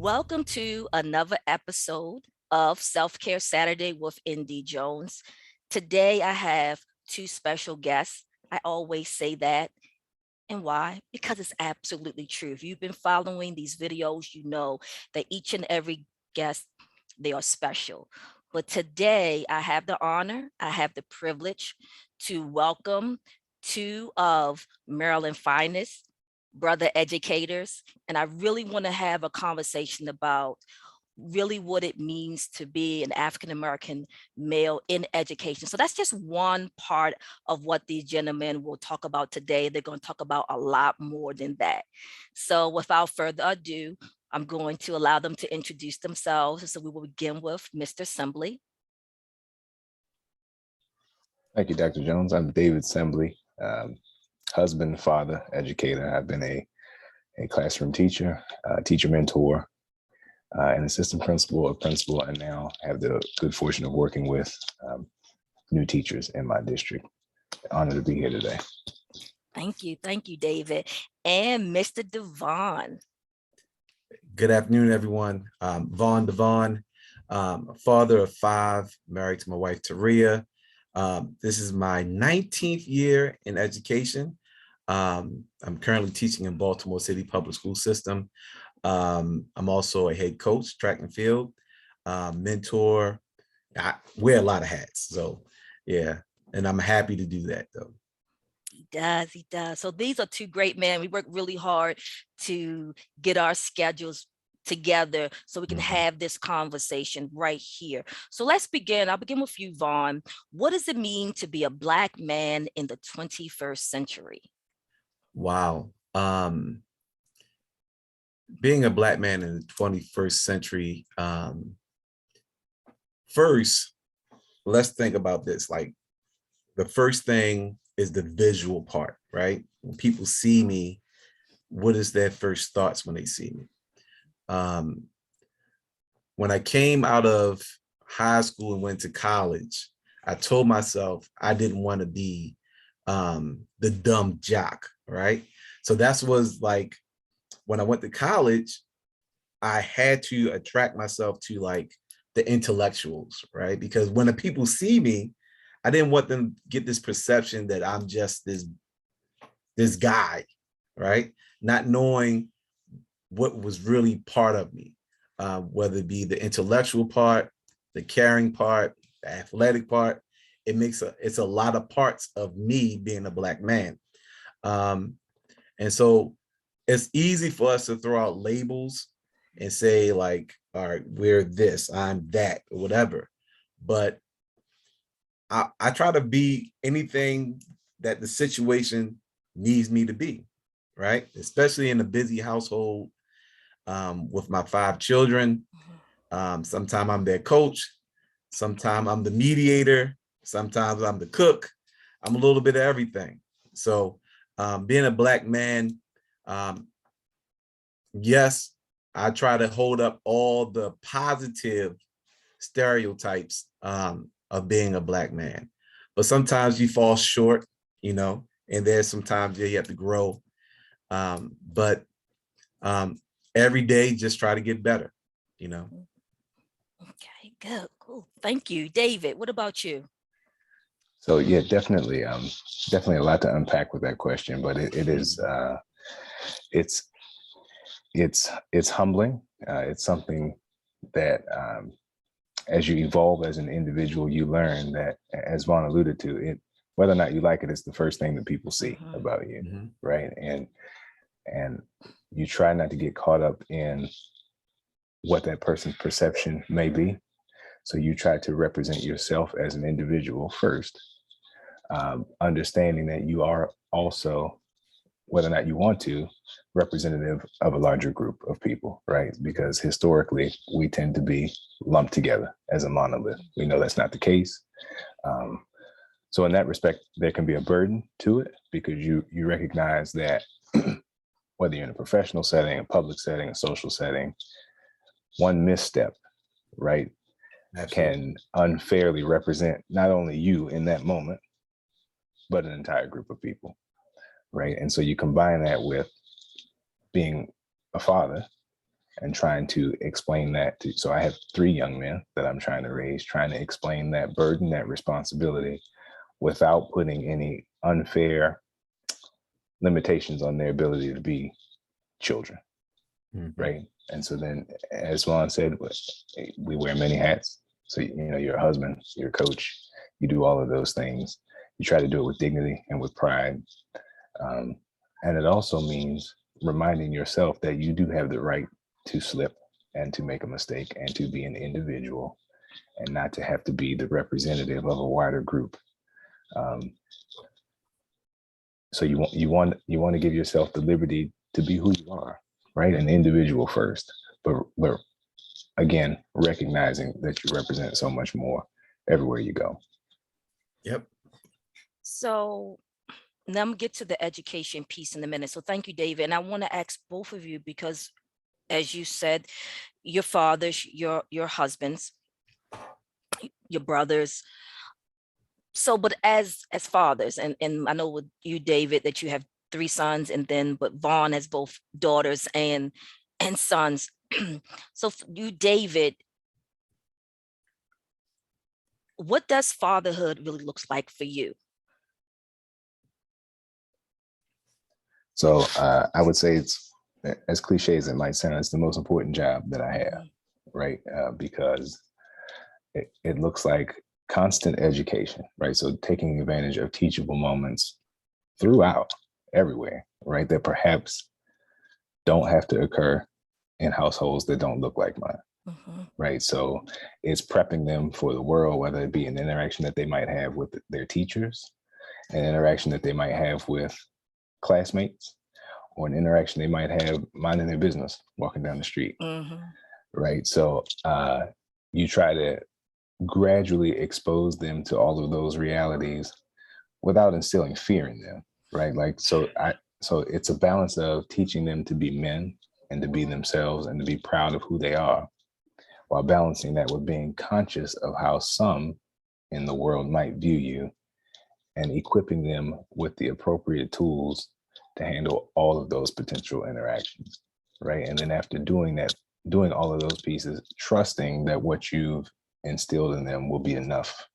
Welcome to another episode of Self-Care Saturday with Indy Jones. Today I have two special guests. I always say that. And why? Because it's absolutely true. If you've been following these videos, you know that each and every guest, they are special. But today I have the honor, I have the privilege to welcome two of Maryland finest brother educators. And I really want to have a conversation about really what it means to be an African-American male in education. So that's just one part of what these gentlemen will talk about today. They're going to talk about a lot more than that. So without further ado, I'm going to allow them to introduce themselves. So we will begin with Mr. Sembly. Thank you, Dr. Jones. I'm David Sembly, husband, father, educator. I've been a classroom teacher, teacher mentor, an assistant principal, a principal, and now have the good fortune of working with new teachers in my district. Honored to be here today. Thank you, David. And Mr. DeVaughn. Good afternoon, everyone. Vaughn DeVaughn, father of five, married to my wife, Taria. This is my 19th year in education. I'm currently teaching in Baltimore City Public School System. I'm also a head coach, track and field, mentor. I wear a lot of hats. So, yeah, and I'm happy to do that, though. He does. So these are two great men. We work really hard to get our schedules together so we can have this conversation right here. So let's begin. I'll begin with you, Vaughn. What does it mean to be a Black man in the 21st century? Wow. Being a Black man in the 21st century, first, let's think about this. Like, the first thing is the visual part, right? When people see me, what is their first thoughts when they see me? When I came out of high school and went to college, I told myself I didn't want to be the dumb jock, right? So that was like, when I went to college, I had to attract myself to like the intellectuals, right? Because when the people see me, I didn't want them to get this perception that I'm just this guy, right? Not knowing what was really part of me, whether it be the intellectual part, the caring part, the athletic part. It's a lot of parts of me being a Black man. And so it's easy for us to throw out labels and say like, all right, we're this, I'm that, or whatever. But I try to be anything that the situation needs me to be, right? Especially in a busy household with my 5 children. Sometimes I'm their coach. Sometimes I'm the mediator. Sometimes I'm the cook. I'm a little bit of everything. So being a Black man, yes, I try to hold up all the positive stereotypes of being a Black man, but sometimes you fall short, and there's sometimes you have to grow. But every day, just try to get better, Okay, good, cool. Thank you, David. What about you? So yeah, definitely a lot to unpack with that question, but it is it's humbling. It's something that as you evolve as an individual, you learn that, as Vaughn alluded to, it, whether or not you like it, it's the first thing that people see about you, right? And you try not to get caught up in what that person's perception may be. So you try to represent yourself as an individual first, understanding that you are also, whether or not you want to, representative of a larger group of people, right? Because historically, we tend to be lumped together as a monolith. We know that's not the case. So in that respect, there can be a burden to it because you recognize that whether you're in a professional setting, a public setting, a social setting, one misstep, right, can unfairly represent not only you in that moment, but an entire group of people, right? And so you combine that with being a father and trying to explain that to, so I have 3 young men that I'm trying to raise, trying to explain that burden, that responsibility, without putting any unfair limitations on their ability to be children. Right. And so then, as Vaughn said, we wear many hats. So, you're a husband, you're a coach, you do all of those things. You try to do it with dignity and with pride. And it also means reminding yourself that you do have the right to slip and to make a mistake and to be an individual and not to have to be the representative of a wider group. So you want to give yourself the liberty to be who you are, right? An individual first, but again, recognizing that you represent so much more everywhere you go. Yep. So now I'm gonna get to the education piece in a minute. So thank you, David. And I want to ask both of you, because as you said, your fathers, your husbands, your brothers. So, but as fathers, and I know with you, David, that you have 3 sons, and then but Vaughn has both daughters and sons. So for you, David, what does fatherhood really looks like for you? So I would say it's, as cliche as it might sound, it's the most important job that I have, right? Because it looks like constant education, right? So taking advantage of teachable moments throughout, everywhere, right? That perhaps don't have to occur in households that don't look like mine. Right. So it's prepping them for the world, whether it be an interaction that they might have with their teachers, an interaction that they might have with classmates, or an interaction they might have minding their business, walking down the street. Right. So you try to gradually expose them to all of those realities without instilling fear in them. Right. Like, so it's a balance of teaching them to be men and to be themselves and to be proud of who they are, while balancing that with being conscious of how some in the world might view you, and equipping them with the appropriate tools to handle all of those potential interactions, right? And then after doing that, doing all of those pieces, trusting that what you've instilled in them will be enough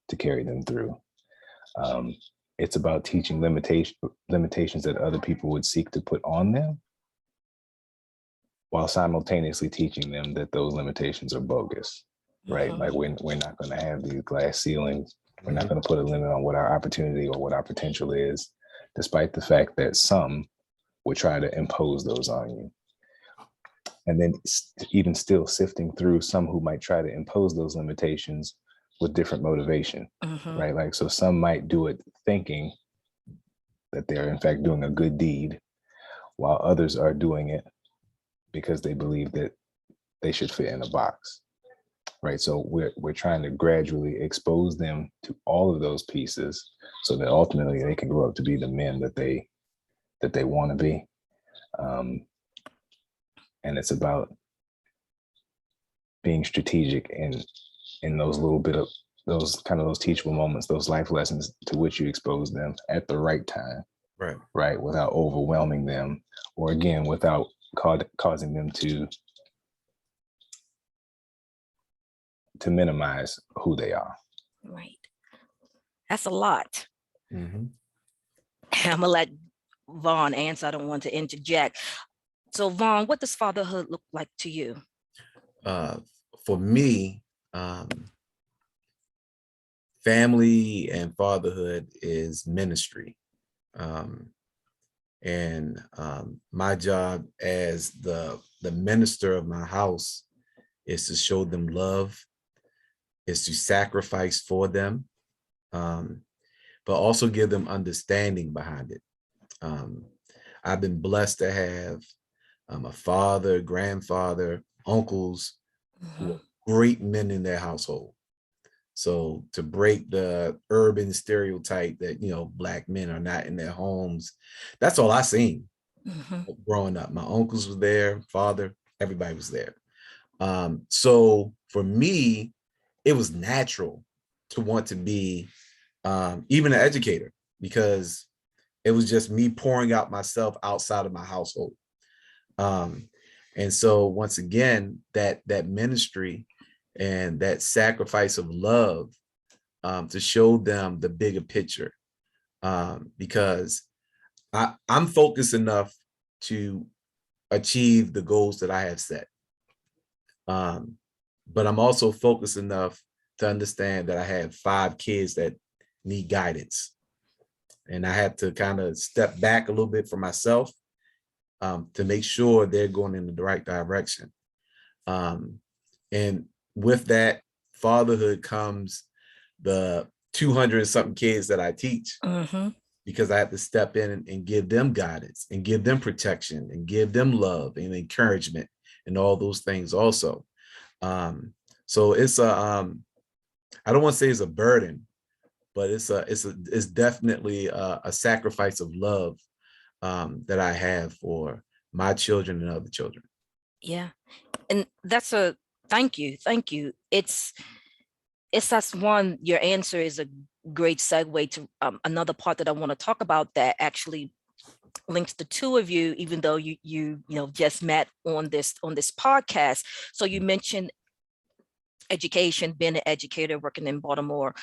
to carry them through. It's about teaching limitations that other people would seek to put on them, while simultaneously teaching them that those limitations are bogus, right? Like we're not going to have these glass ceilings. We're not going to put a limit on what our opportunity or what our potential is, despite the fact that some would try to impose those on you. And then even still sifting through some who might try to impose those limitations with different motivation, right? Like, so some might do it thinking that they're in fact doing a good deed, while others are doing it because they believe that they should fit in a box, right? So we're trying to gradually expose them to all of those pieces, so that ultimately they can grow up to be the men that they want to be. And it's about being strategic in those little bit of those teachable moments, those life lessons to which you expose them at the right time, right? Without overwhelming them, or again, without causing them to minimize who they are. Right. That's a lot. Mm-hmm. I'm gonna let Vaughn answer. I don't want to interject. So Vaughn, what does fatherhood look like to you? For me, family and fatherhood is ministry. And my job as the minister of my house is to show them love, is to sacrifice for them, but also give them understanding behind it. I've been blessed to have a father, grandfather, uncles who are great men in their household. So to break the urban stereotype that, Black men are not in their homes, that's all I seen growing up. My uncles were there, father, everybody was there. So for me, it was natural to want to be even an educator, because it was just me pouring out myself outside of my household. And so once again, that ministry and that sacrifice of love, to show them the bigger picture, because I'm focused enough to achieve the goals that I have set. But I'm also focused enough to understand that I have 5 kids that need guidance. And I had to kind of step back a little bit for myself, to make sure they're going in the right direction. And with that fatherhood comes the 200 something kids that I teach, because I have to step in and give them guidance and give them protection and give them love and encouragement and all those things also. So it's I don't want to say it's a burden, but it's definitely a sacrifice of love, that I have for my children and other children. Yeah. And that's thank you. It's that's one, your answer is a great segue to another part that I want to talk about that actually links the two of you, even though you just met on this podcast. So you mentioned education, being an educator, working in Baltimore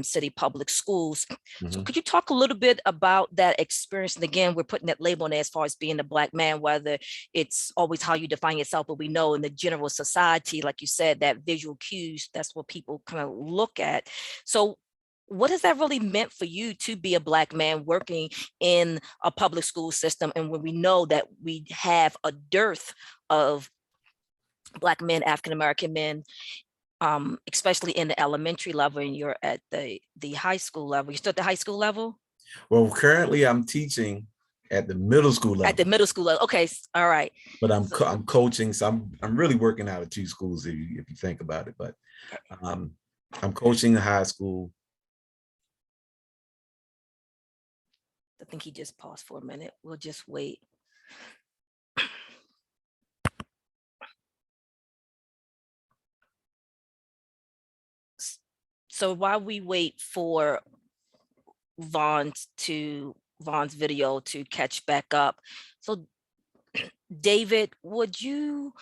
City Public Schools. So could you talk a little bit about that experience? And again, we're putting that label on there as far as being a Black man, whether it's always how you define yourself, but we know in the general society, like you said, that visual cues, that's what people kind of look at. So what has that really meant for you to be a Black man working in a public school system? And when we know that we have a dearth of Black men, African-American men, especially in the elementary level, and you're at the high school level. You're still at the high school level? Well, currently I'm teaching at the middle school level. At the middle school level. Okay. All right. But I'm coaching. So I'm really working out of 2 schools if you think about it. But I'm coaching the high school. I think he just paused for a minute. We'll just wait. So while we wait for Vaughn's video to catch back up, so David, would you,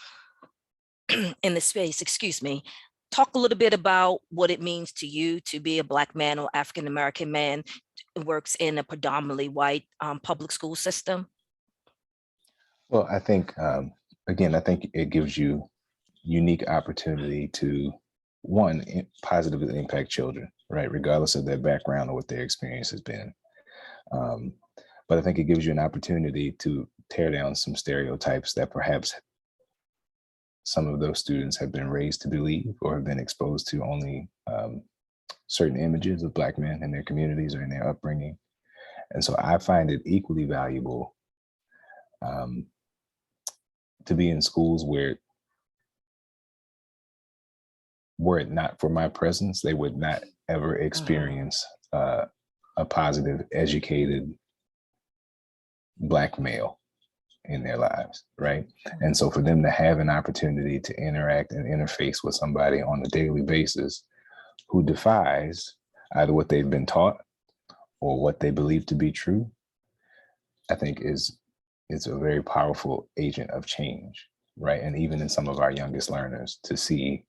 in the space, excuse me, talk a little bit about what it means to you to be a Black man or African-American man who works in a predominantly white public school system? Well, I think, again, I think it gives you unique opportunity to, one, positively impact children, right, regardless of their background or what their experience has been. But I think it gives you an opportunity to tear down some stereotypes that perhaps some of those students have been raised to believe or have been exposed to only certain images of Black men in their communities or in their upbringing. And so I find it equally valuable to be in schools where, were it not for my presence, they would not ever experience a positive, educated Black male in their lives, right? And so for them to have an opportunity to interact and interface with somebody on a daily basis who defies either what they've been taught or what they believe to be true, I think is a very powerful agent of change, right? And even in some of our youngest learners, to see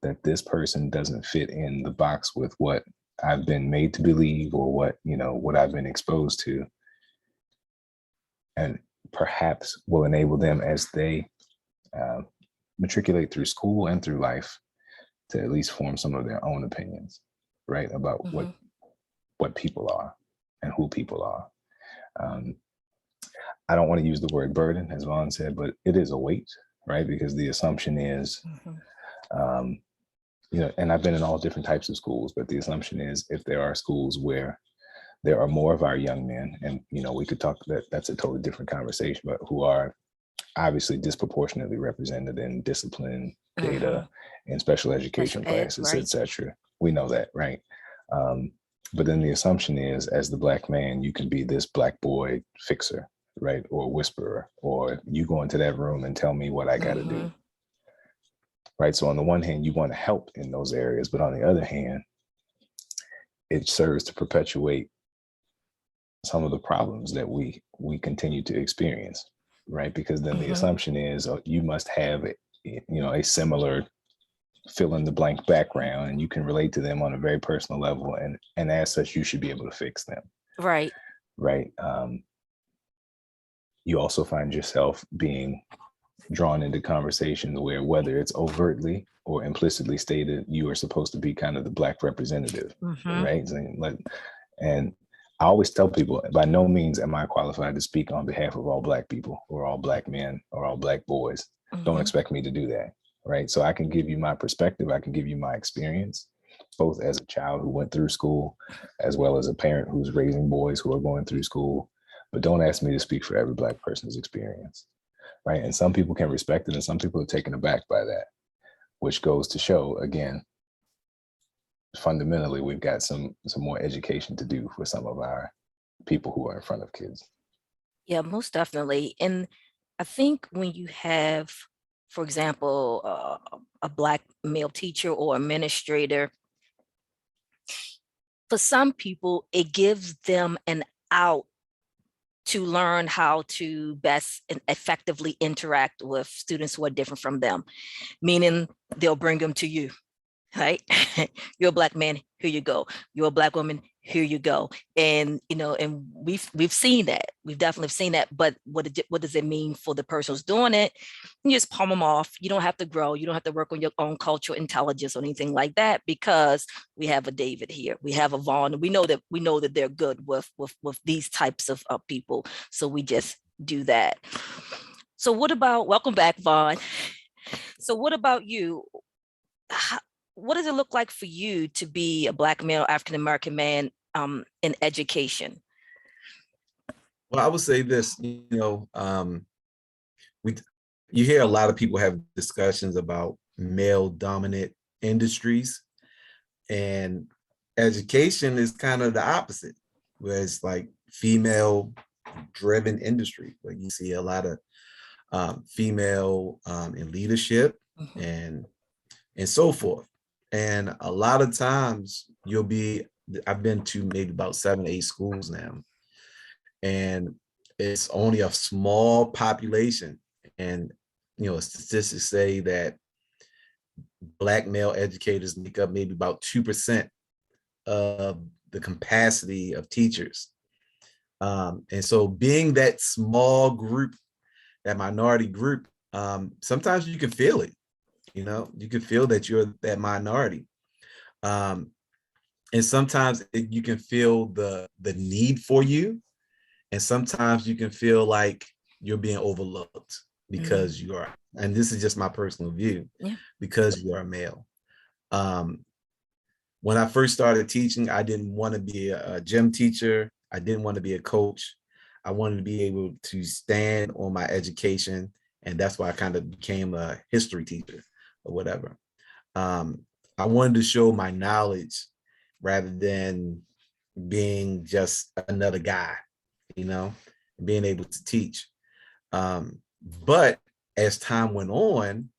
that this person doesn't fit in the box with what I've been made to believe or what I've been exposed to, and perhaps will enable them as they matriculate through school and through life to at least form some of their own opinions, right, about what people are and who people are. I don't want to use the word burden, as Vaughn said, but it is a weight, right? Because the assumption is, and I've been in all different types of schools, but the assumption is if there are schools where there are more of our young men, and we could talk that's a totally different conversation, but who are obviously disproportionately represented in discipline, data, and special education classes, right, et cetera. We know that, right? But then the assumption is, as the Black man, you can be this Black boy fixer, right? Or whisperer, or you go into that room and tell me what I got to do. Right. So on the one hand, you want to help in those areas, but on the other hand, it serves to perpetuate some of the problems that we continue to experience. right? Because then the Mhm. assumption is you must have a similar fill in the blank background, and you can relate to them on a very personal level, and as such you should be able to fix them, Right. right? You also find yourself being drawn into conversations where, whether it's overtly or implicitly stated, you are supposed to be kind of the Black representative, Mhm. right? And I always tell people, by no means am I qualified to speak on behalf of all Black people or all Black men or all Black boys. Don't Mhm. expect me to do that, right? So I can give you my perspective, I can give you my experience, both as a child who went through school, as well as a parent who's raising boys who are going through school. But don't ask me to speak for every Black person's experience, right? And some people can respect it, and some people are taken aback by that, which goes to show, again, fundamentally, we've got some more education to do for some of our people who are in front of kids. Yeah, most definitely. And I think when you have, for example, a Black male teacher or administrator, for some people, it gives them an out to learn how to best and effectively interact with students who are different from them, meaning they'll bring them to you, right? You're a Black man, here you go. You're a Black woman, here you go. And and we've seen that. We've definitely seen that. But what does it mean for the person who's doing it? You just palm them off. You don't have to grow. You don't have to work on your own cultural intelligence or anything like that, because we have a David here. We have a Vaughn. We know that they're good with these types of people. So we just do that. So what about, welcome back, Vaughn. So what about you? What does it look like for you to be a Black male African American man in education? Well, I would say this, we you hear a lot of people have discussions about male dominant industries, and education is kind of the opposite, where it's like female driven industry, where you see a lot of female in leadership Mhm. and so forth. And a lot of times I've been to maybe about 7 8 schools now, and it's only a small population. And statistics say that Black male educators make up maybe about 2% of the capacity of teachers. And so being that small group, that minority group, sometimes you can feel it. You can feel that you're that minority. Um, and sometimes you can feel the need for you, and sometimes you can feel like you're being overlooked Mm, because you are, and this is just my personal view, yeah. because you are a male. Um, when I first started teaching, I didn't want to be a gym teacher. I didn't want to be a coach. I wanted to be able to stand on my education, and that's why I kind of became a history teacher or whatever. Um, I wanted to show my knowledge rather than being just another guy, being able to teach. But as time went on,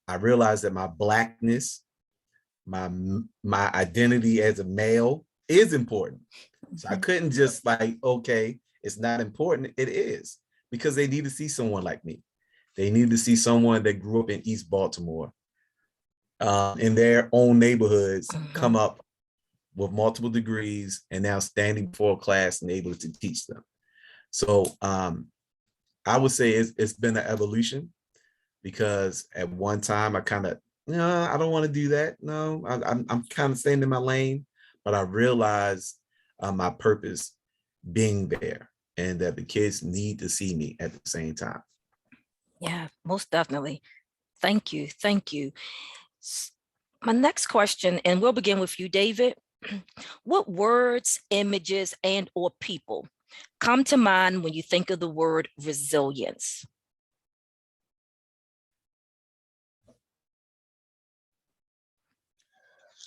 I realized that my Blackness, my my identity as a male is important. So I Mhm. couldn't just like, okay, it's not important. It is, because they need to see someone like me. They need to see someone that grew up in East Baltimore, in their own neighborhoods, come Mhm. up with multiple degrees and now standing before a class and able to teach them. So I would say it's been an evolution, because at one time I kind of, no, I don't want to do that. No, I'm kind of staying in my lane, but I realized my purpose being there, and that the kids need to see me at the same time. Yeah, most definitely. Thank you. Thank you. My next question, and we'll begin with you, David. What words, images, and or people come to mind when you think of the word resilience?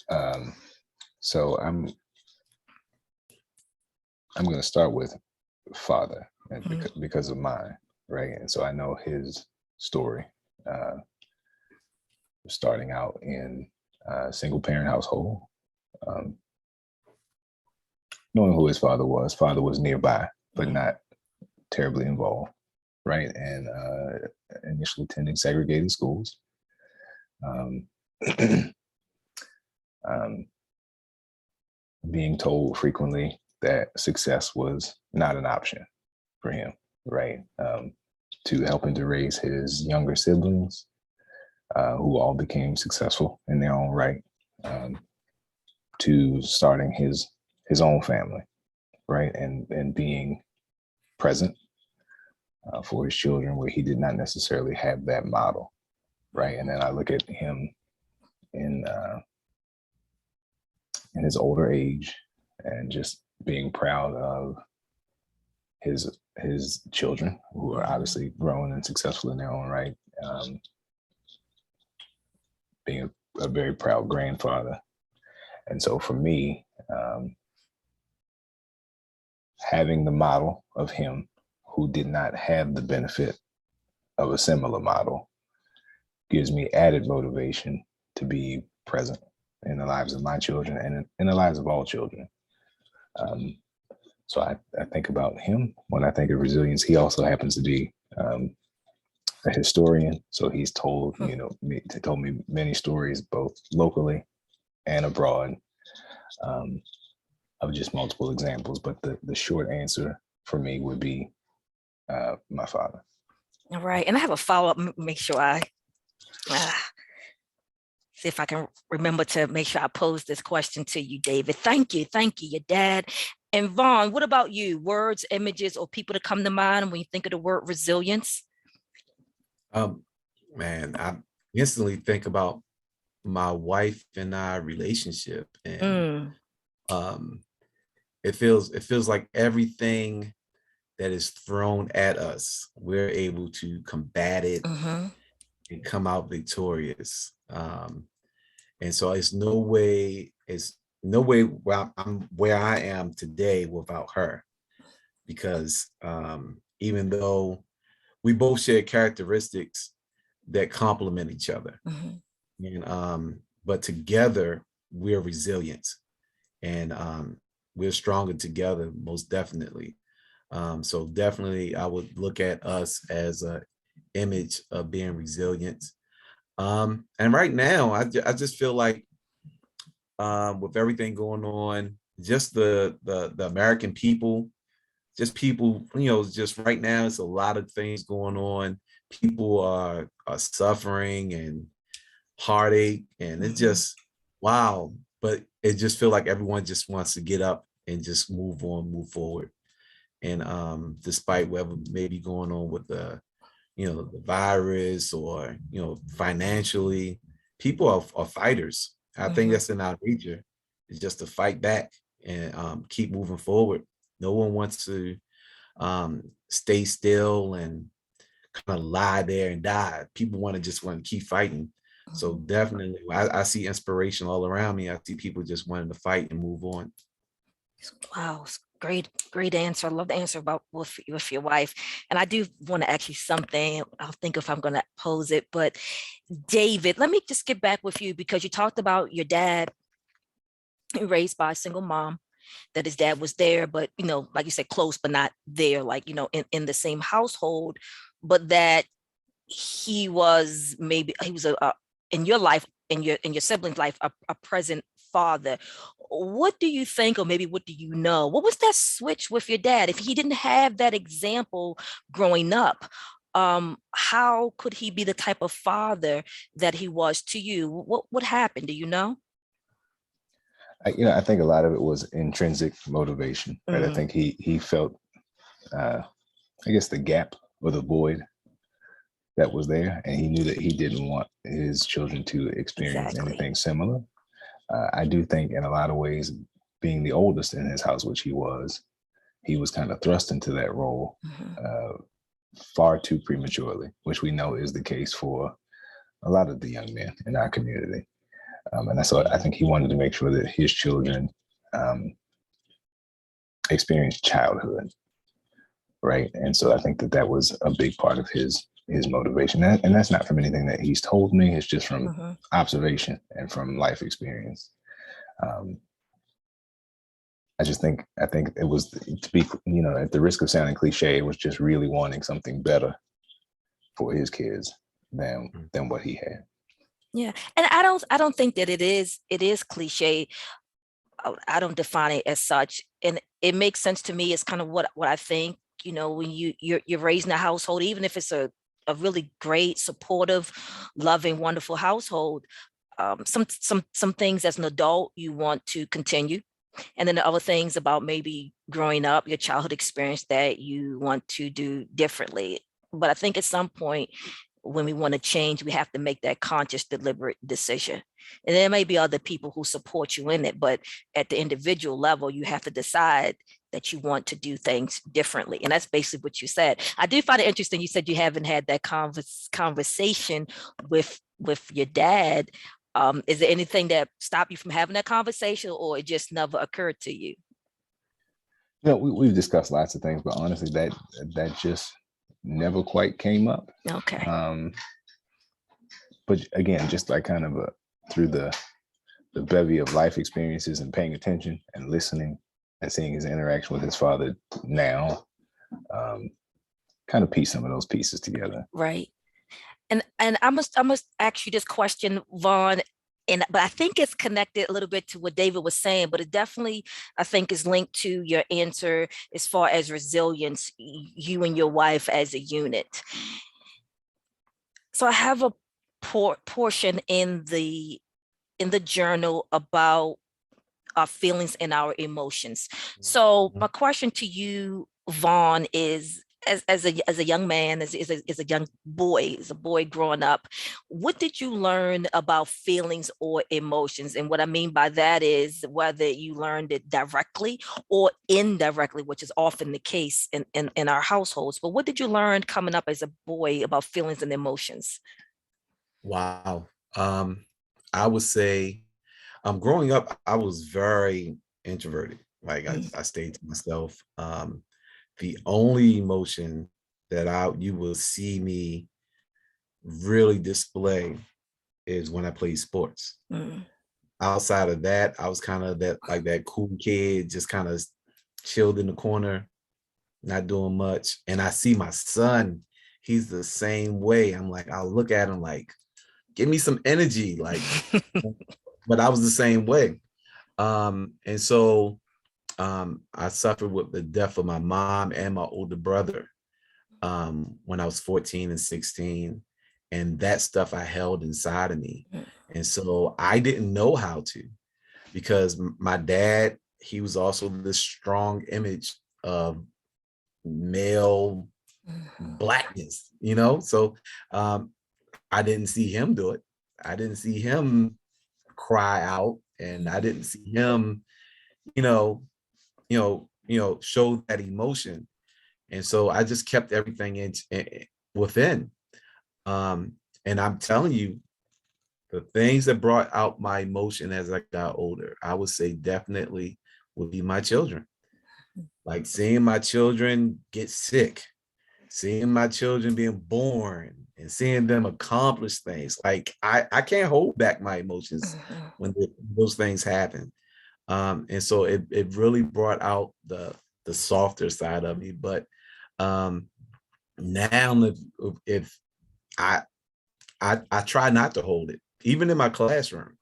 Um, so I'm going to start with father, and Mhm. because of mine, right? And so I know his story, uh, starting out in a single parent household, um, knowing who his father was. Father was nearby, but Mhm. not terribly involved. right? And initially attending segregated schools. Um, um, being told frequently that success was not an option for him, right? To helping to raise his younger siblings, who all became successful in their own right, to starting his own family, right? And being present for his children where he did not necessarily have that model, right? And then I look at him in his older age and just being proud of his children who are obviously grown and successful in their own right, being a very proud grandfather. And so for me, having the model of him who did not have the benefit of a similar model gives me added motivation to be present in the lives of my children and in the lives of all children. So I think about him when I think of resilience. He also happens to be a historian, so he's told told me many stories both locally and abroad, of just multiple examples. But the short answer for me would be my father. All right, and I have a follow-up. Make sure I see if I can remember to make sure I pose this question to you, David. Thank you, your dad. And Vaughn, what about you? Words, images, or people that come to mind when you think of the word resilience? Man, I instantly think about my wife and I relationship, and it feels like everything that is thrown at us, we're able to combat it and come out victorious. And so it's no way where I am today without her, because even though we both share characteristics that complement each other, and but together we're resilient, and we're stronger together, most definitely. So definitely I would look at us as a image of being resilient. And right now I just feel like with everything going on, just the American people, just people, just right now, it's a lot of things going on. People are suffering and heartache, and it's just wow. But it just feel like everyone just wants to get up and just move on, move forward. And despite whatever may be going on with the virus, or financially, people are fighters. I think that's in our nature, is just to fight back and keep moving forward. No one wants to stay still and kind of lie there and die. People want to keep fighting. So definitely, I see inspiration all around me. I see people just wanting to fight and move on. Wow, great answer. I love the answer about with your wife. And I do want to ask you something. I'll think if I'm going to pose it. But David, let me just get back with you, because you talked about your dad raised by a single mom, that his dad was there, but like you said, close but not there, like in the same household, but that he was a in your life, in your siblings' life, a present father. What do you think, or maybe what do you know? What was that switch with your dad? If he didn't have that example growing up, how could he be the type of father that he was to you? What happened? Do you know? I think a lot of it was intrinsic motivation, right? I think he felt, I guess, the gap or the void that was there, and he knew that he didn't want his children to experience anything similar. I do think in a lot of ways, being the oldest in his house, which he was kind of thrust into that role far too prematurely, which we know is the case for a lot of the young men in our community. And so I think he wanted to make sure that his children experienced childhood, right? And so I think that was a big part of his motivation. And that's not from anything that he's told me. It's just from observation and from life experience. I think it was, to be, at the risk of sounding cliche, it was just really wanting something better for his kids than what he had. Yeah. And I don't think that it is cliche. I don't define it as such. And it makes sense to me. It's kind of what I think, when you're raising a household, even if it's a really great, supportive, loving, wonderful household, some things as an adult you want to continue. And then the other things about maybe growing up, your childhood experience that you want to do differently. But I think at some point when we want to change, we have to make that conscious, deliberate decision. And there may be other people who support you in it, but at the individual level, you have to decide that you want to do things differently. And that's basically what you said. I do find it interesting. You said you haven't had that conversation with your dad. Is there anything that stopped you from having that conversation, or it just never occurred to you? We've discussed lots of things, but honestly, that just never quite came up. Okay. But again, just like kind of through the bevy of life experiences and paying attention and listening and seeing his interaction with his father now, kind of piece some of those pieces together. Right. And I must ask you this question, Vaughn, but I think it's connected a little bit to what David was saying, but it definitely, I think, is linked to your answer as far as resilience, you and your wife as a unit. So I have a portion in the journal about our feelings and our emotions. So my question to you, Vaughn, is as a young man, as a young boy, as a boy growing up, what did you learn about feelings or emotions? And what I mean by that is whether you learned it directly or indirectly, which is often the case in our households. But what did you learn coming up as a boy about feelings and emotions? Wow. I would say, growing up, I was very introverted. Like I stayed to myself. The only emotion that you will see me really display is when I play sports. Outside of that, I was kind of that cool kid, just kind of chilled in the corner, not doing much. And I see my son, he's the same way. I'm like, I'll look at him like, give me some energy, like, but I was the same way. And so I suffered with the death of my mom and my older brother when I was 14 and 16. And that stuff I held inside of me. And so I didn't know how to, because my dad, he was also this strong image of male blackness, So I didn't see him do it. I didn't see him cry out, and I didn't see him, show that emotion. And so I just kept everything within. And I'm telling you, the things that brought out my emotion as I got older, I would say definitely would be my children. Like seeing my children get sick, seeing my children being born, and seeing them accomplish things. Like I can't hold back my emotions when those things happen. And so it really brought out the softer side of me. But now if I try not to hold it, even in my classroom.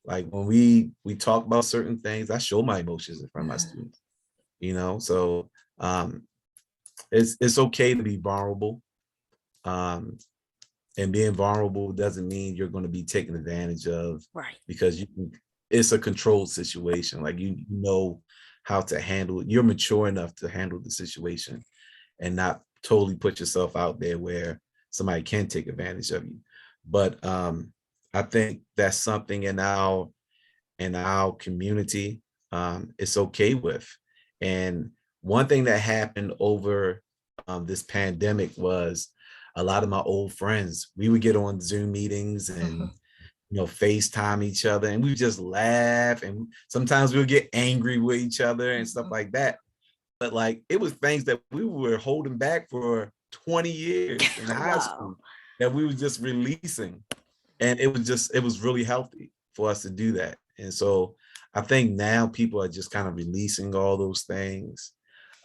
Like when we talk about certain things, I show my emotions in front of my students, So it's okay to be vulnerable. And being vulnerable doesn't mean you're going to be taken advantage of, Right? Because it's a controlled situation. Like you know how to handle it. You're mature enough to handle the situation and not totally put yourself out there where somebody can take advantage of you. But I think that's something in our community it's okay with. And one thing that happened over this pandemic was a lot of my old friends, we would get on Zoom meetings and FaceTime each other, and we would just laugh, and sometimes we would get angry with each other and stuff like that. But like it was things that we were holding back for 20 years in high school that we were just releasing. And it was really healthy for us to do that. And so I think now people are just kind of releasing all those things,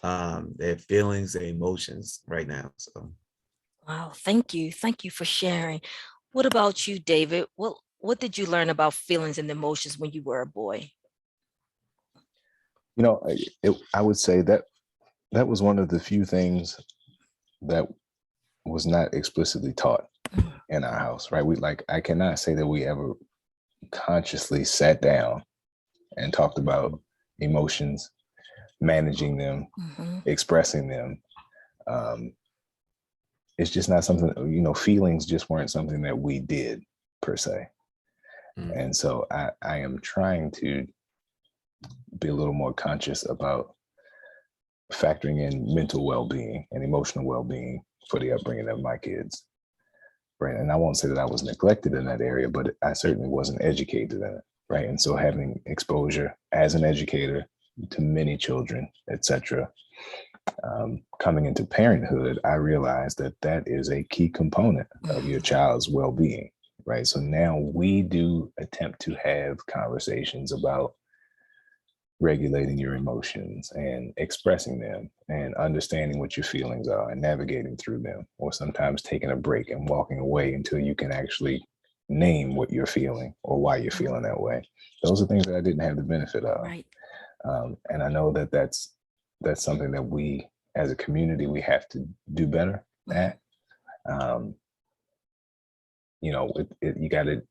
their feelings, their emotions right now. So Wow, thank you. Thank you for sharing. What about you, David? What did you learn about feelings and emotions when you were a boy? You know, I would say that that was one of the few things that was not explicitly taught in our house, right? I cannot say that we ever consciously sat down and talked about emotions, managing them, Mm-hmm. expressing them. Um, it's just not something, feelings just weren't something that we did per se. And so I am trying to be a little more conscious about factoring in mental well-being and emotional well-being for the upbringing of my kids. Right. And I won't say that I was neglected in that area, but I certainly wasn't educated in it. Right. And so having exposure as an educator to many children, etc., coming into parenthood, I realized that that is a key component of your child's well-being. Right. So now we do attempt to have conversations about regulating your emotions and expressing them and understanding what your feelings are and navigating through them, or sometimes taking a break and walking away until you can actually name what you're feeling or why you're feeling that way. Those are things that I didn't have the benefit of. Right. And I know that that's something that we as a community, we have to do better at. You got to,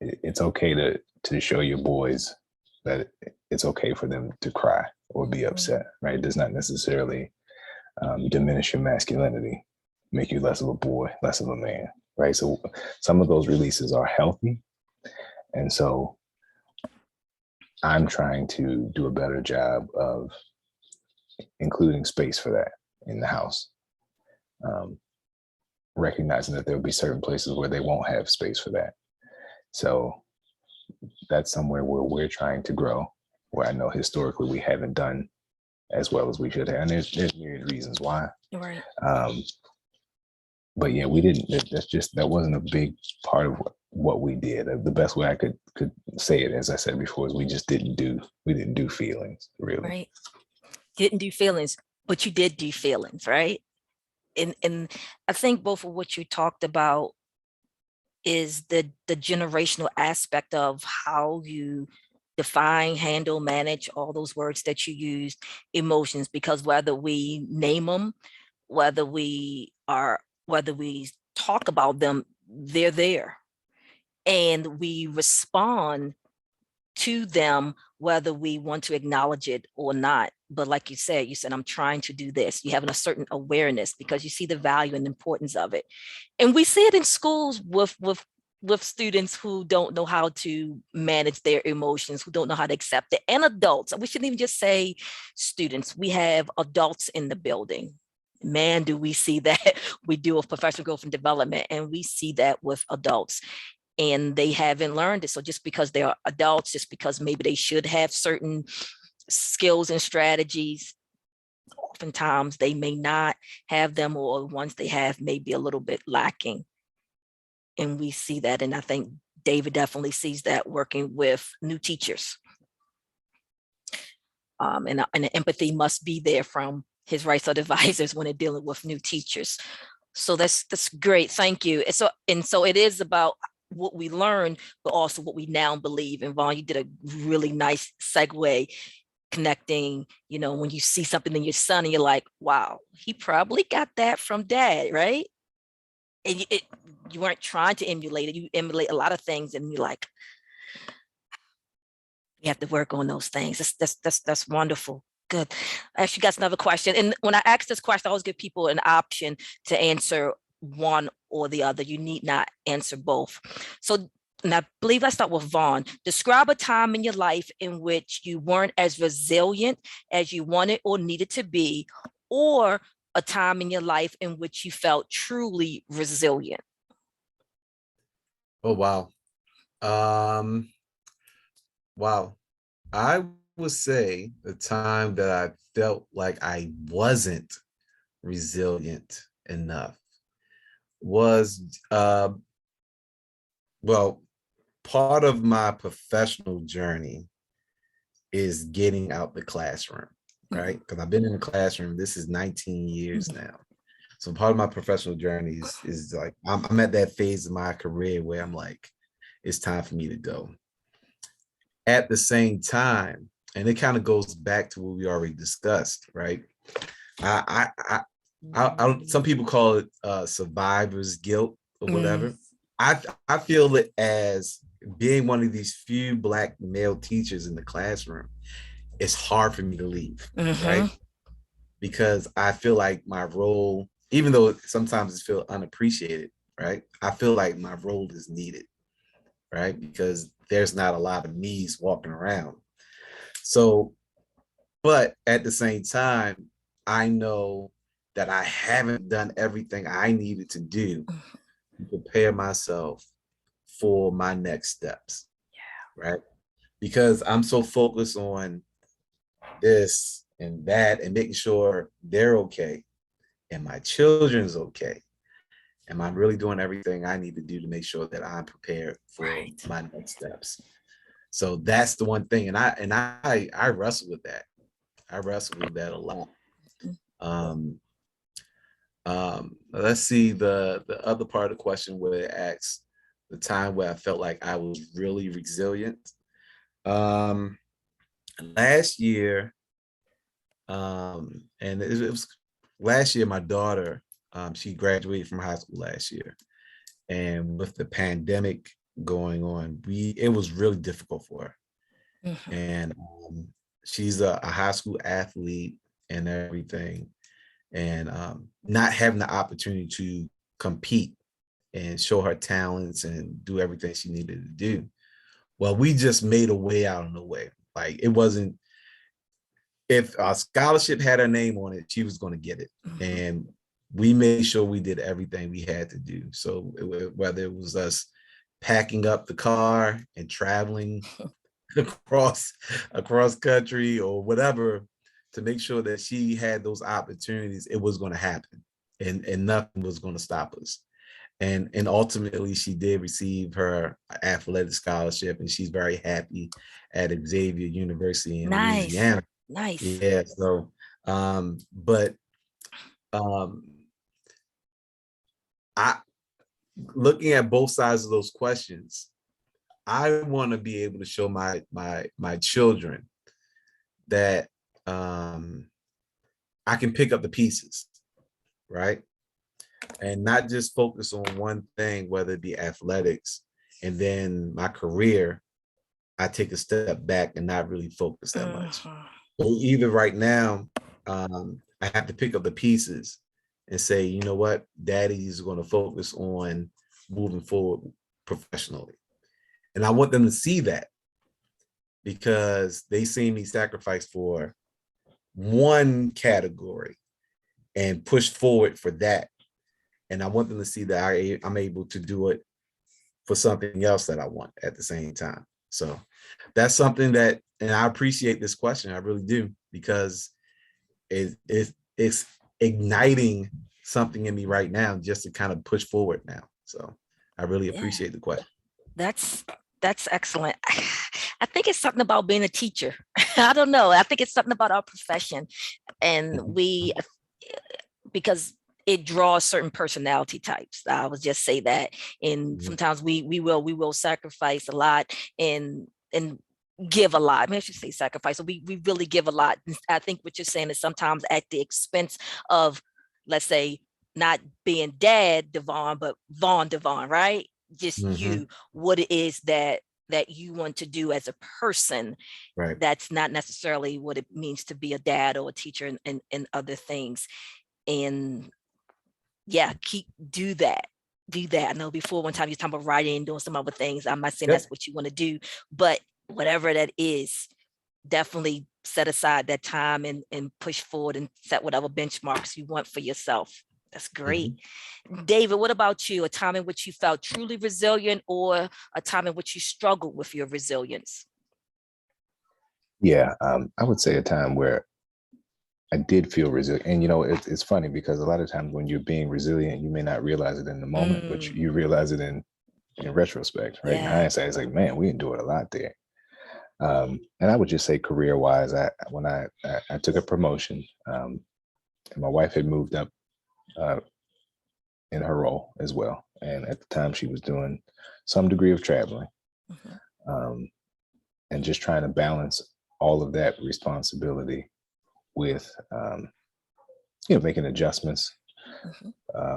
it's okay to show your boys that it's okay for them to cry or be upset, right? It does not necessarily diminish your masculinity, make you less of a boy, less of a man, right? So some of those releases are healthy. And so I'm trying to do a better job of including space for that in the house, recognizing that there'll be certain places where they won't have space for that. So that's somewhere where we're trying to grow, where I know historically we haven't done as well as we should have. And there's myriad reasons why. Right. But yeah, we didn't, that wasn't a big part of what we did. The best way I could say it, as I said before, is we didn't do feelings, really. Right. Didn't do feelings, but you did do feelings, right? And I think both of what you talked about is the generational aspect of how you define, handle, manage, all those words that you use, emotions, because whether we name them, whether we talk about them, they're there. And we respond to them, whether we want to acknowledge it or not. But like you said, I'm trying to do this. You having a certain awareness because you see the value and importance of it. And we see it in schools with students who don't know how to manage their emotions, who don't know how to accept it, and adults. We shouldn't even just say students. We have adults in the building. Man, do we see that. We deal with professional growth and development, and we see that with adults. And they haven't learned it. So just because they are adults, just because maybe they should have certain skills and strategies, oftentimes they may not have them, or ones they have may be a little bit lacking. And we see that. And I think David definitely sees that working with new teachers. And the empathy must be there from his rights advisors when they're dealing with new teachers. So that's great. Thank you. And so it is about what we learned, but also what we now believe. And Vaughn, you did a really nice segue connecting, when you see something in your son and you're like, wow, he probably got that from dad, right? And you weren't trying to emulate it. You emulate a lot of things and you're like, you have to work on those things. That's wonderful. Good. I ask you guys another question. And when I ask this question, I always give people an option to answer one or the other. You need not answer both. So, and I believe let's start with Vaughn. Describe a time in your life in which you weren't as resilient as you wanted or needed to be, or a time in your life in which you felt truly resilient. Oh, wow. Wow. I would say the time that I felt like I wasn't resilient enough was, well, part of my professional journey is getting out the classroom, right? Because I've been in the classroom, this is 19 years now. So part of my professional journey is like, I'm at that phase of my career where I'm like, it's time for me to go. At the same time, and it kind of goes back to what we already discussed, right? Some people call it survivor's guilt or whatever. I feel it as being one of these few Black male teachers in the classroom. It's hard for me to leave, right? Because I feel like my role, even though sometimes it feels unappreciated, right? I feel like my role is needed, right? Because there's not a lot of me's walking around. So, but at the same time, I know that I haven't done everything I needed to do to prepare myself for my next steps. Yeah. Right. Because I'm so focused on this and that and making sure they're okay and my children's okay. Am I really doing everything I need to do to make sure that I'm prepared for my next steps? So that's the one thing. And I wrestle with that. I wrestle with that a lot. Let's see the other part of the question where it asks the time where I felt like I was really resilient. Last year, and it was last year, my daughter, she graduated from high school last year. And with the pandemic going on, it was really difficult for her. And she's a high school athlete and everything. And not having the opportunity to compete and show her talents and do everything she needed to do. Well, we just made a way out of the way. Like, it wasn't, if a scholarship had her name on it, she was going to get it. And we made sure we did everything we had to do. So whether it was us packing up the car and traveling across country or whatever, to make sure that she had those opportunities, it was going to happen, and nothing was going to stop us. And ultimately, she did receive her athletic scholarship, and she's very happy at Xavier University in Louisiana. Nice. Yeah. So, I, looking at both sides of those questions, I want to be able to show my children that I can pick up the pieces, right? And not just focus on one thing, whether it be athletics, and then my career, I take a step back and not really focus that much. So either right now, I have to pick up the pieces and say, you know what, daddy's going to focus on moving forward professionally. And I want them to see that, because they see me sacrifice for one category and push forward for that. And I want them to see that I'm able to do it for something else that I want at the same time. So that's something that, and I appreciate this question, I really do, because it's igniting something in me right now just to kind of push forward now. So I really appreciate the question. That's excellent. I think it's something about being a teacher. I don't know. I think it's something about our profession, and because it draws certain personality types. I would just say that. And sometimes we will sacrifice a lot and give a lot. I mean, I should say sacrifice. So we really give a lot. I think what you're saying is sometimes at the expense of, let's say, not being Dad DeVaughn, but Vaughn DeVaughn, right? Just you, what it is that you want to do as a person. Right. That's not necessarily what it means to be a dad or a teacher and other things. And yeah, do that. I know before one time you were talking about writing, doing some other things. I'm not saying that's what you want to do, but whatever that is, definitely set aside that time and push forward and set whatever benchmarks you want for yourself. That's great. David, what about you? A time in which you felt truly resilient, or a time in which you struggled with your resilience? Yeah, I would say a time where I did feel resilient. And, it's funny because a lot of times when you're being resilient, you may not realize it in the moment, but you realize it in retrospect, right? In hindsight, it's like, man, we endured a lot there. And I would just say career-wise, when I took a promotion, and my wife had moved up in her role as well. And at the time she was doing some degree of traveling, and just trying to balance all of that responsibility with, making adjustments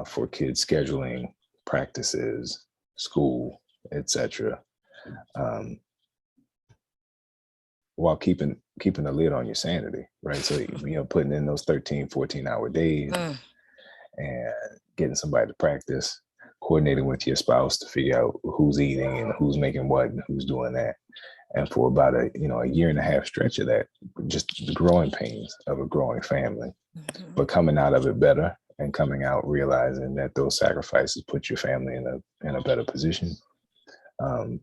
for kids' scheduling, practices, school, etc. While keeping a lid on your sanity, right? So, putting in those 13, 14-hour days and getting somebody to practice, coordinating with your spouse to figure out who's eating and who's making what and who's doing that. And for about a year and a half stretch of that, just the growing pains of a growing family, but coming out of it better and coming out realizing that those sacrifices put your family in a better position. And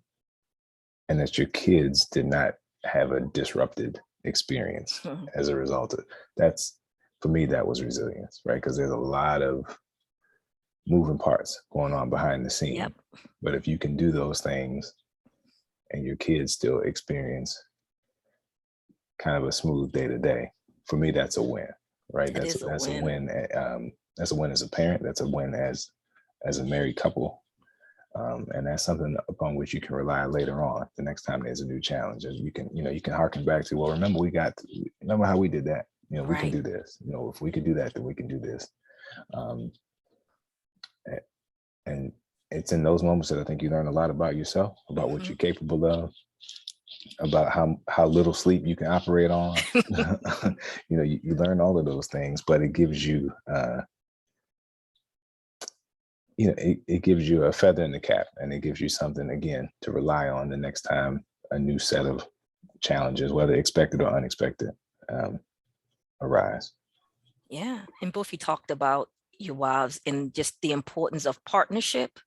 that your kids did not have a disrupted experience as a result of that's, for me, that was resilience, right? Because there's a lot of moving parts going on behind the scene. Yep. But if you can do those things and your kids still experience kind of a smooth day to day, for me, that's a win, right? That's a win. That's a win as a parent. That's a win as a married couple. And that's something upon which you can rely later on. The next time there's a new challenge, and you can harken back to, well, remember how we did that. We can do this. If we could do that, then we can do this. And it's in those moments that I think you learn a lot about yourself, about what you're capable of, about how little sleep you can operate on. You learn all of those things, but it gives you it gives you a feather in the cap, and it gives you something, again, to rely on the next time a new set of challenges, whether expected or unexpected, arise. Yeah. And both you talked about your wives and just the importance of partnership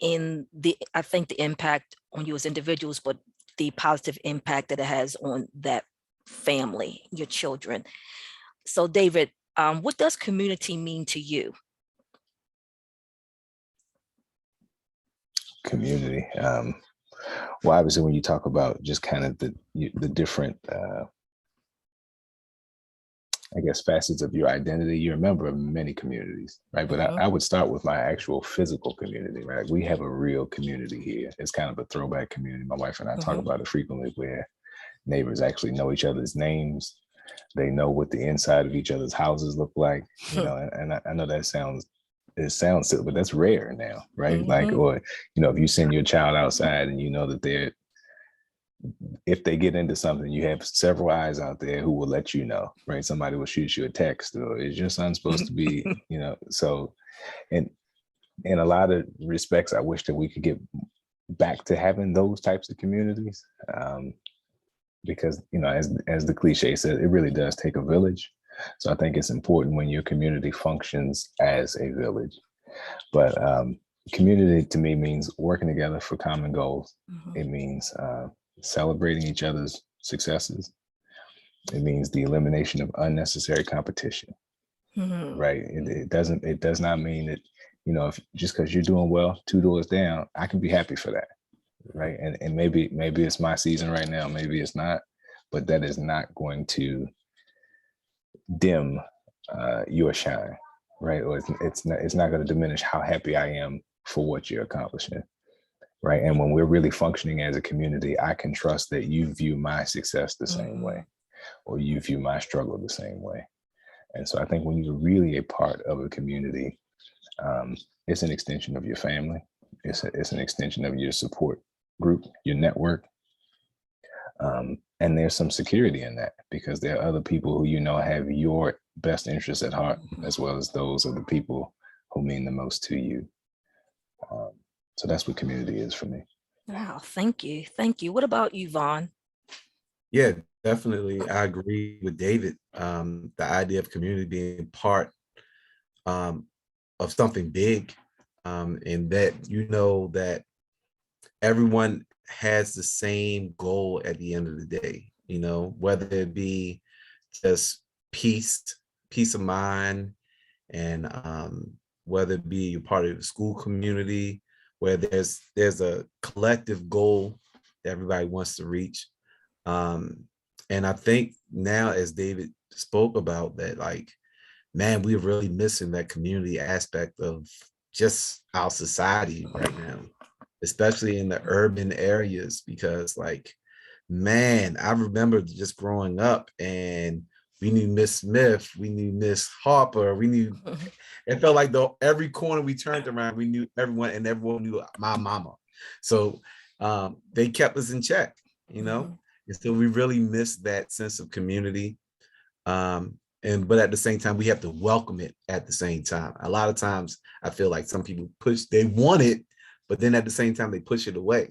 in I think the impact on you as individuals, but the positive impact that it has on that family, your children. So David, what does community mean to you? Community. Well, obviously, when you talk about just kind of the different, I guess, facets of your identity, you're a member of many communities, right? But I would start with my actual physical community, right? We have a real community here. It's kind of a throwback community. My wife and I talk about it frequently, where neighbors actually know each other's names. They know what the inside of each other's houses look like, and I know it sounds silly, but that's rare now, right? Like, or, if you send your child outside and you know that if they get into something, you have several eyes out there who will let you know, right? Somebody will shoot you a text, or is your son supposed to be, so, and in a lot of respects, I wish that we could get back to having those types of communities, because, as the cliche says, it really does take a village. So I think it's important when your community functions as a village. But community to me means working together for common goals. It means celebrating each other's successes. It means the elimination of unnecessary competition. Right? It does not mean that, if just because you're doing well 2 doors down, I can be happy for that. Right. And maybe it's my season right now, maybe it's not, but that is not going to dim your shine, right? Or it's not going to diminish how happy I am for what you're accomplishing, right? And when we're really functioning as a community, I can trust that you view my success the same way, or you view my struggle the same way. And so I think when you're really a part of a community, it's an extension of your family. It's an extension of your support group, your network. And there's some security in that, because there are other people who have your best interests at heart, as well as those of the people who mean the most to you. So that's what community is for me. Wow, thank you. Thank you. What about you, Vaughn? Yeah, definitely. I agree with David. The idea of community being part of something big, and that that everyone has the same goal at the end of the day, whether it be just peace of mind, and whether it be you're part of the school community, where there's a collective goal that everybody wants to reach. And I think now, as David spoke about that, like, man, we're really missing that community aspect of just our society right now, especially in the urban areas, because like, man, I remember just growing up and we knew Miss Smith, we knew Miss Harper, we knew, it felt like every corner we turned around, we knew everyone, and everyone knew my mama. So they kept us in check, you know? And so we really missed that sense of community. But at the same time, we have to welcome it at the same time. A lot of times I feel like some people they want it, but then at the same time, they push it away.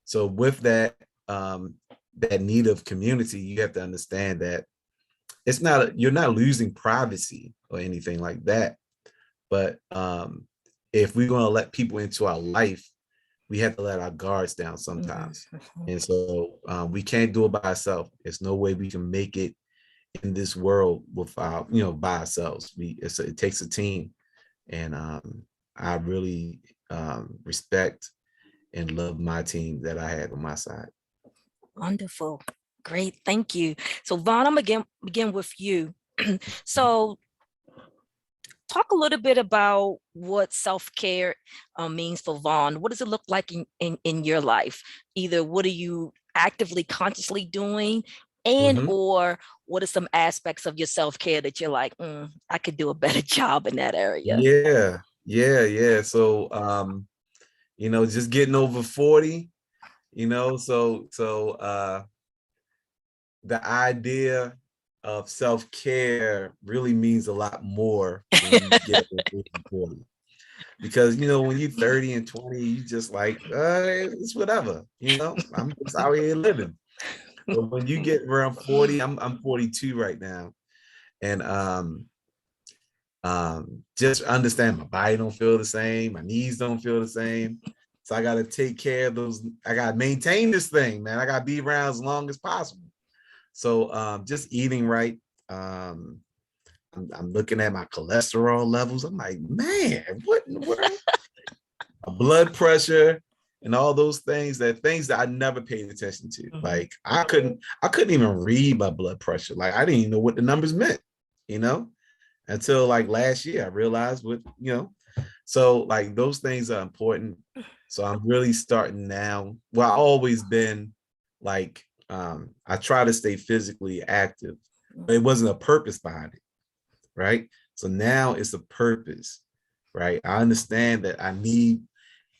So with that, that need of community, you have to understand that it's not, you're not losing privacy or anything like that. But if we're going to let people into our life, we have to let our guards down sometimes. And so we can't do it by ourselves. There's no way we can make it in this world without, by ourselves. It takes a team. And I really respect and love my team that I had on my side. Wonderful. Great. Thank you. So Vaughn, I'm again begin with you. So talk a little bit about what self-care means for Vaughn. What does it look like in your life? Either what are you actively, consciously doing, and or what are some aspects of your self-care that you're like, I could do a better job in that area? Yeah. So, just getting over 40, so the idea of self-care really means a lot more when you get over 40. Because, when you're 30 and 20, you just like, it's whatever, I'm just out here living. But when you get around 40, I'm 42 right now. And just understand my body don't feel the same, my knees don't feel the same. So I gotta take care of those, I gotta maintain this thing, man. I gotta be around as long as possible. So just eating right. I'm looking at my cholesterol levels. I'm like, man, what in the world? Blood pressure and all those things that I never paid attention to. Like I couldn't even read my blood pressure. Like I didn't even know what the numbers meant, until like last year I realized so like those things are important. So I'm really starting now. Well, I've always been like, I try to stay physically active, but it wasn't a purpose behind it, right? So now it's a purpose, right? I understand that I need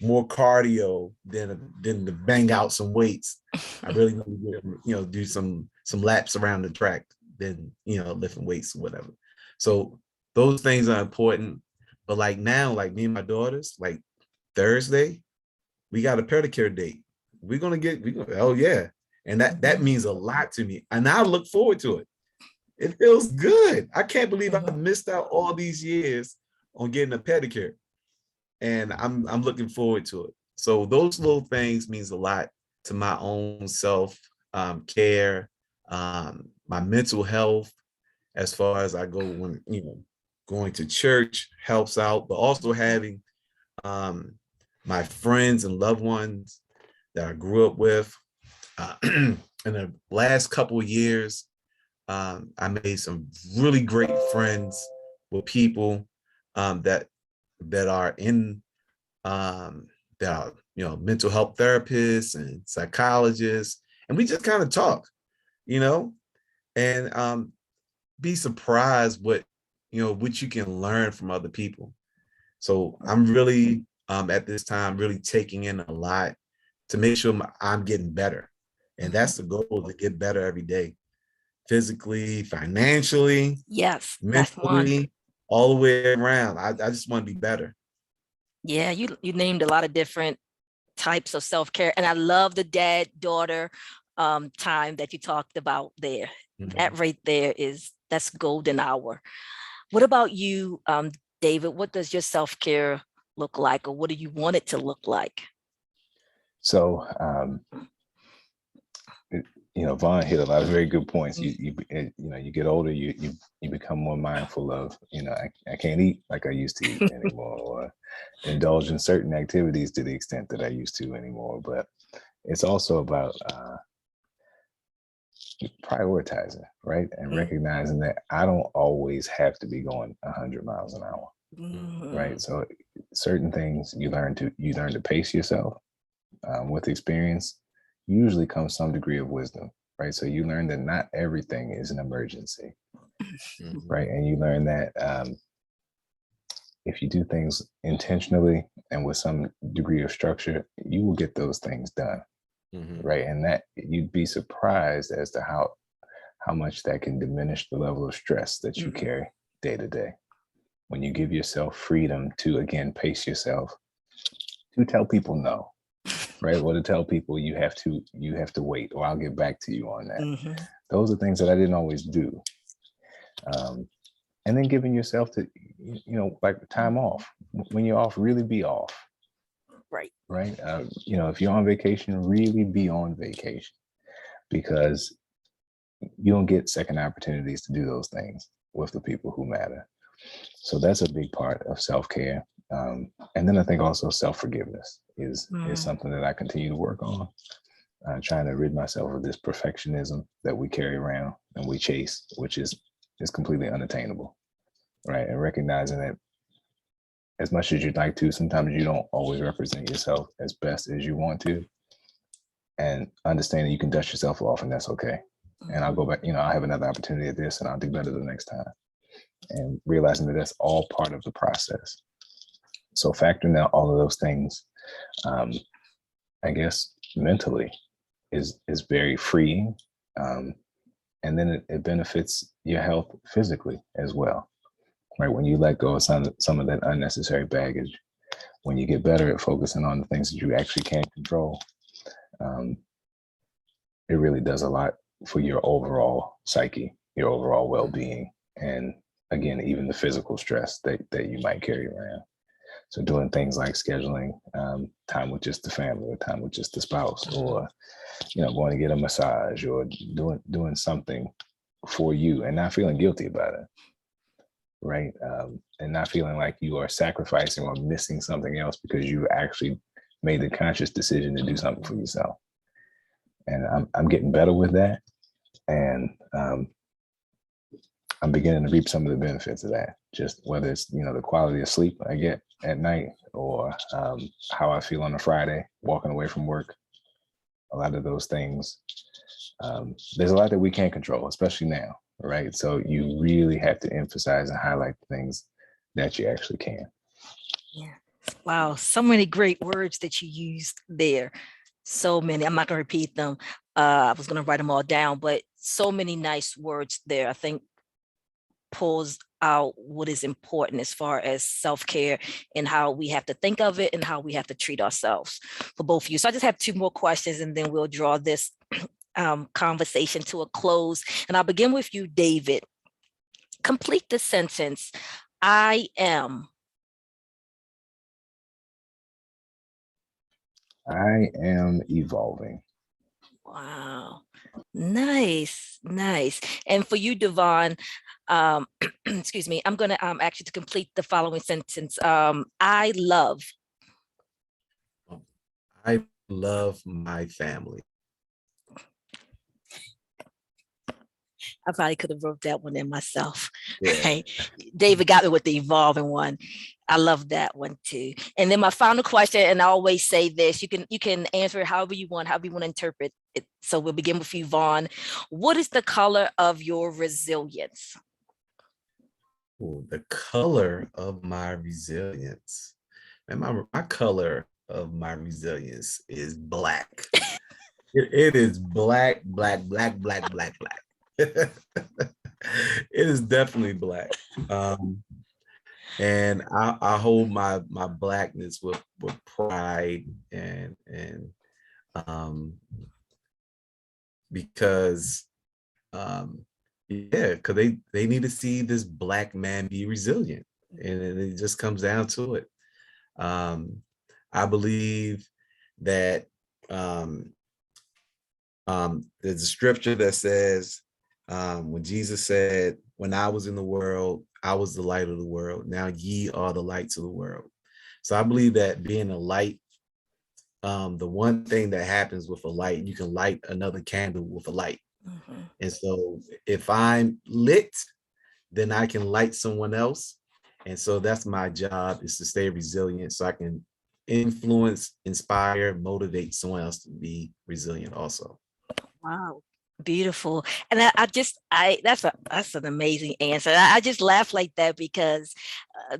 more cardio than to bang out some weights. I really need to do some laps around the track than lifting weights or whatever. So those things are important. But like now, like me and my daughters, like Thursday, we got a pedicure date. Oh yeah. And that means a lot to me. And I look forward to it. It feels good. I can't believe I missed out all these years on getting a pedicure. And I'm looking forward to it. So those little things means a lot to my own self care, my mental health, as far as I go when, going to church helps out, but also having my friends and loved ones that I grew up with. In the last couple of years, I made some really great friends with people that are in that are mental health therapists and psychologists, and we just kind of talk, and be surprised what you can learn from other people. So I'm really at this time really taking in a lot to make sure I'm getting better, and that's the goal, to get better every day, physically, financially, Yes, that's one. mentally, all the way around. I just want to be better. Yeah, you named a lot of different types of self-care, and I love the dad-daughter time that you talked about there. That right there that's golden hour. What about you, David? What does your self-care look like, or what do you want it to look like? So Vaughn hit a lot of very good points. You get older, you become more mindful of, I can't eat like I used to eat anymore, or indulge in certain activities to the extent that I used to anymore. But it's also about prioritizing, right? And recognizing that I don't always have to be going 100 miles an hour, right? So certain things you learn to pace yourself. With experience usually comes some degree of wisdom, right? So you learn that not everything is an emergency, right? And you learn that if you do things intentionally and with some degree of structure, you will get those things done, right? And that you'd be surprised as to how much that can diminish the level of stress that you carry day to day. When you give yourself freedom to, again, pace yourself, to tell people no, right? Or to tell people you have to wait, or I'll get back to you on that. Those are things that I didn't always do. And then giving yourself to, like time off. When you're off, really be off. Right. Right. If you're on vacation, really be on vacation, because you don't get second opportunities to do those things with the people who matter. So that's a big part of self-care. And then I think also self-forgiveness is something that I continue to work on, trying to rid myself of this perfectionism that we carry around and we chase, which is completely unattainable, right? And recognizing that as much as you'd like to, sometimes you don't always represent yourself as best as you want to, and understanding you can dust yourself off, and that's okay. And I'll go back, I'll have another opportunity at this and I'll do better the next time. And realizing that that's all part of the process. So factoring out all of those things, I guess mentally is very freeing. And then it benefits your health physically as well, right? When you let go of some of that unnecessary baggage, when you get better at focusing on the things that you actually can control, it really does a lot for your overall psyche, your overall well-being, and again, even the physical stress that you might carry around. So doing things like scheduling time with just the family, or time with just the spouse, or going to get a massage, or doing something for you and not feeling guilty about it, right? And not feeling like you are sacrificing or missing something else because you actually made the conscious decision to do something for yourself. And I'm getting better with that, and I'm beginning to reap some of the benefits of that. Just whether it's the quality of sleep I get at night, or how I feel on a Friday walking away from work. A lot of those things, there's a lot that we can't control, especially now, right? So you really have to emphasize and highlight the things that you actually can. Yeah. Wow. So many great words that you used there. So many. I'm not going to repeat them. I was going to write them all down, but so many nice words there. I think pulls out what is important as far as self-care and how we have to think of it and how we have to treat ourselves for both of you. So I just have two more questions, and then we'll draw this conversation to a close. And I'll begin with you, David. Complete the sentence. I am. I am evolving. Wow. Nice. And for you, DeVaughn, excuse me, I'm going to ask you to complete the following sentence. I love my family. I probably could have wrote that one in myself. Yeah. Right? David got me with the evolving one. I love that one too. And then my final question, and I always say this, you can answer it however you want to interpret it. So we'll begin with you, Vaughn. What is the color of your resilience? Ooh, the color of my resilience. And my color of my resilience is black. It is black. It is definitely black. And I hold my blackness with pride, and because because they need to see this black man be resilient, and it just comes down to it. I believe that there's a scripture that says, when Jesus said, when I was in the world, I was the light of the world. Now ye are the lights of the world. So I believe that being a light the one thing that happens with a light, you can light another candle with a light. Mhm. And so if I'm lit, then I can light someone else. And so that's my job, is to stay resilient so I can influence, inspire, motivate someone else to be resilient also. Wow. Beautiful. And that's an amazing answer. I just laugh like that because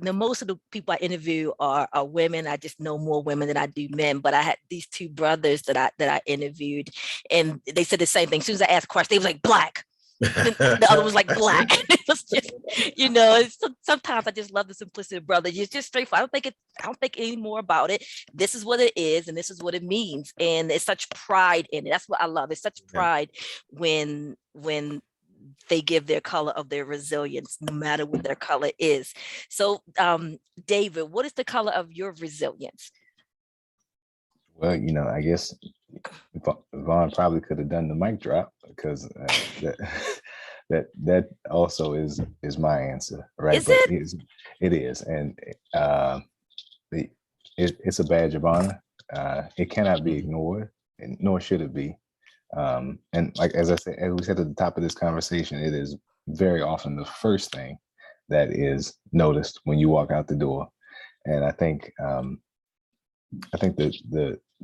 most of the people I interview are women. I just know more women than I do men. But I had these two brothers that I interviewed, and they said the same thing. As soon as I asked a question, they was like, black. The other was like black. It was just, sometimes I just love the simplicity of brother. It's just straightforward. I don't think any more about it. This is what it is, and this is what it means. And it's such pride in it. That's what I love. It's such pride when they give their color of their resilience, no matter what their color is. So, David, what is the color of your resilience? Well, I guess Vaughn probably could have done the mic drop, because that also is my answer, right? Is it? It is, and it's a badge of honor. It cannot be ignored, and nor should it be. And like as we said at the top of this conversation, it is very often the first thing that is noticed when you walk out the door. And I think that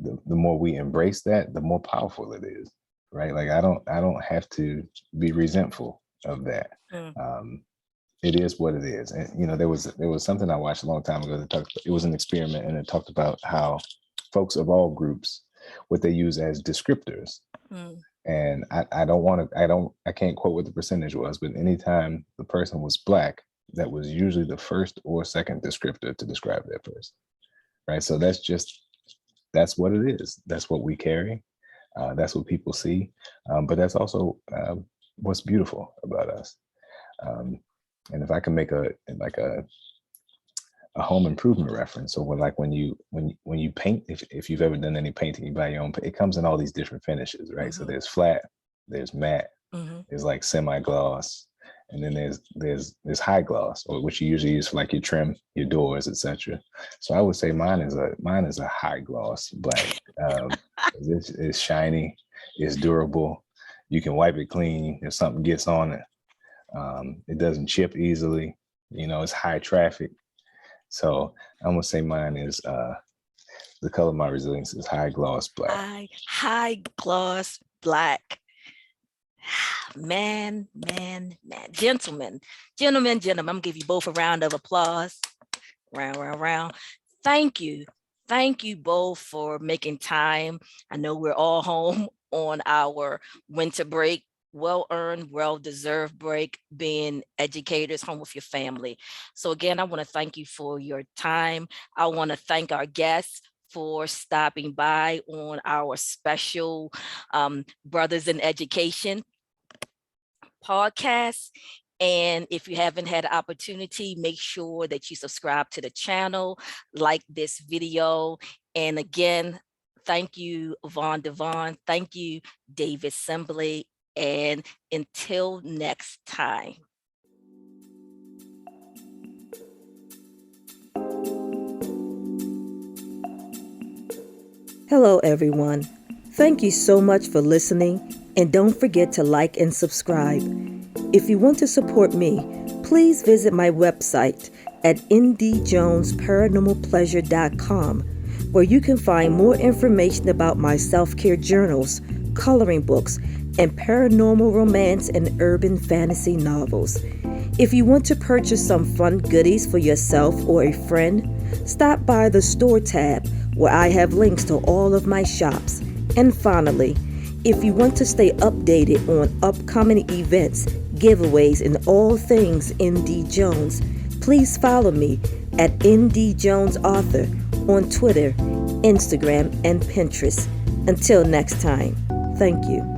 the more we embrace that, the more powerful it is, right? Like I don't have to be resentful of that. It is what it is. And there was something I watched a long time ago that it was an experiment, and it talked about how folks of all groups, what they use as descriptors. And I can't quote what the percentage was, but anytime the person was black, that was usually the first or second descriptor to describe that person. Right. So that's what it is. That's what we carry. That's what people see. But that's also what's beautiful about us. And if I can make a home improvement reference, so when you paint, if you've ever done any painting, you buy your own. It comes in all these different finishes, right? So there's flat, there's matte, there's like semi-gloss, and then there's high gloss, which you usually use for like your trim, your doors, etc. So I would say mine is a high gloss black. It's shiny, it's durable. You can wipe it clean if something gets on it. It doesn't chip easily. It's high traffic. So I'm gonna say mine is the color of my resilience is high gloss black. High gloss black. Man, gentlemen, I'm gonna give you both a round of applause. Round. Thank you both for making time. I know we're all home on our winter break, well-earned, well-deserved break, being educators home with your family. So again, I want to thank you for your time. I want to thank our guests for stopping by on our special Brothers in Education podcast. And if you haven't had an opportunity, make sure that you subscribe to the channel, like this video. And again, thank you, Vaughn DeVaughn. Thank you, David Sembly. And until next time. Hello, everyone. Thank you so much for listening, and don't forget to like and subscribe. If you want to support me, please visit my website at ndjonesparanormalpleasure.com, where you can find more information about my self-care journals, coloring books, and paranormal romance and urban fantasy novels. If you want to purchase some fun goodies for yourself or a friend, stop by the store tab where I have links to all of my shops. And finally, if you want to stay updated on upcoming events, giveaways, and all things ND Jones, please follow me at ND Jones Author on Twitter, Instagram, and Pinterest. Until next time, thank you.